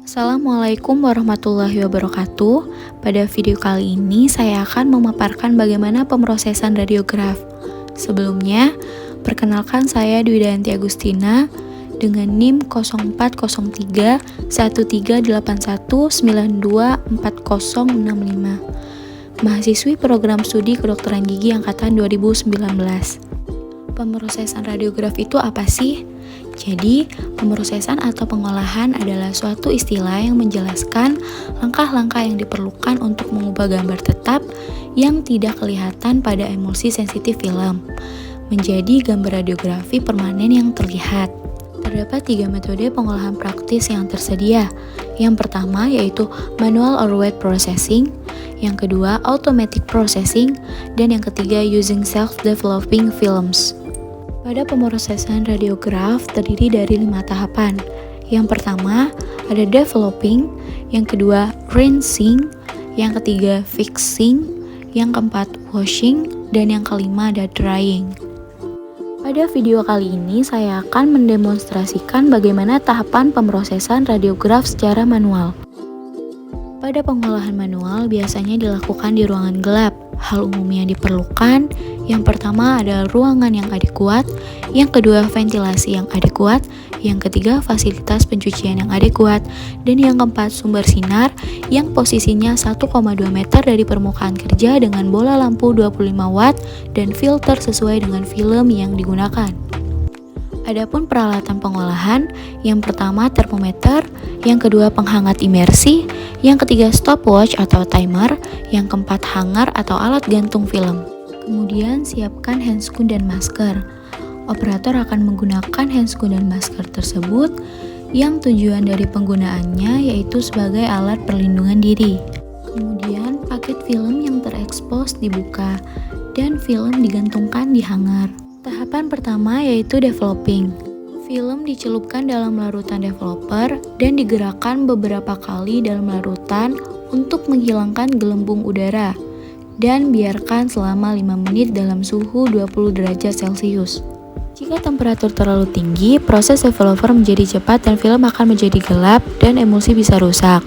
Assalamualaikum warahmatullahi wabarakatuh. Pada video kali ini saya akan memaparkan bagaimana pemrosesan radiograf. Sebelumnya, perkenalkan saya Dwi Dayanti Agustina dengan NIM 0403 1381924065. Mahasiswi program studi kedokteran gigi angkatan 2019. Pemrosesan radiograf itu apa sih? Jadi, pemrosesan atau pengolahan adalah suatu istilah yang menjelaskan langkah-langkah yang diperlukan untuk mengubah gambar tetap yang tidak kelihatan pada emulsi sensitif film menjadi gambar radiografi permanen yang terlihat. Terdapat 3 metode pengolahan praktis yang tersedia. Yang pertama yaitu manual or wet processing, yang kedua automatic processing, dan yang ketiga using self-developing films. Pada pemrosesan radiograf terdiri dari 5 tahapan. Yang pertama ada developing, yang kedua rinsing, yang ketiga fixing, yang keempat washing, dan yang kelima ada drying. Pada video kali ini saya akan mendemonstrasikan bagaimana tahapan pemrosesan radiograf secara manual. Pada pengolahan manual biasanya dilakukan di ruangan gelap. Hal umum yang diperlukan, yang pertama adalah ruangan yang adekuat, yang kedua ventilasi yang adekuat, yang ketiga fasilitas pencucian yang adekuat, dan yang keempat sumber sinar yang posisinya 1,2 meter dari permukaan kerja dengan bola lampu 25 watt dan filter sesuai dengan film yang digunakan. Adapun peralatan pengolahan, yang pertama termometer, yang kedua penghangat imersi, yang ketiga stopwatch atau timer, yang keempat hanger atau alat gantung film. Kemudian siapkan handscoon dan masker. Operator akan menggunakan handscoon dan masker tersebut yang tujuan dari penggunaannya yaitu sebagai alat perlindungan diri. Kemudian paket film yang terekspos dibuka dan film digantungkan di hanger. Tahapan pertama yaitu developing. Film dicelupkan dalam larutan developer dan digerakkan beberapa kali dalam larutan untuk menghilangkan gelembung udara dan biarkan selama 5 menit dalam suhu 20 derajat Celcius. Jika temperatur terlalu tinggi, proses developer menjadi cepat dan film akan menjadi gelap dan emulsi bisa rusak.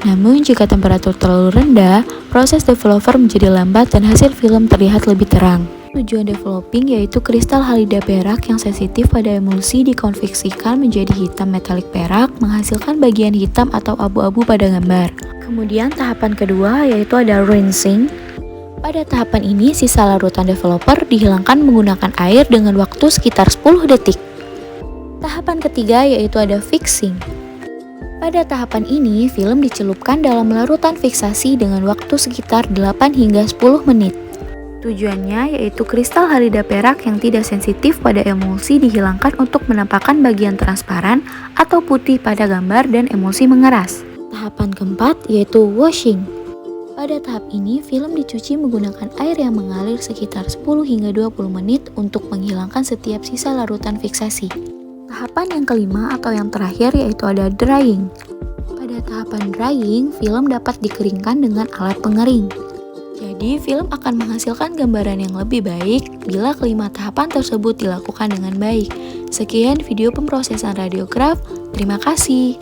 Namun jika temperatur terlalu rendah, proses developer menjadi lambat dan hasil film terlihat lebih terang. Tujuan developing yaitu kristal halida perak yang sensitif pada emulsi dikonveksikan menjadi hitam metalik perak, menghasilkan bagian hitam atau abu-abu pada gambar. Kemudian tahapan kedua yaitu ada rinsing. Pada tahapan ini sisa larutan developer dihilangkan menggunakan air dengan waktu sekitar 10 detik. Tahapan ketiga yaitu ada fixing. Pada tahapan ini film dicelupkan dalam larutan fiksasi dengan waktu sekitar 8 hingga 10 menit. Tujuannya yaitu kristal halida perak yang tidak sensitif pada emulsi dihilangkan untuk menampakkan bagian transparan atau putih pada gambar dan emulsi mengeras. Tahapan keempat yaitu washing. Pada tahap ini film dicuci menggunakan air yang mengalir sekitar 10 hingga 20 menit untuk menghilangkan setiap sisa larutan fiksasi. Tahapan yang kelima atau yang terakhir yaitu ada drying. Pada tahapan drying, film dapat dikeringkan dengan alat pengering. Jadi, film akan menghasilkan gambaran yang lebih baik bila kelima tahapan tersebut dilakukan dengan baik. Sekian video pemrosesan radiograf. Terima kasih.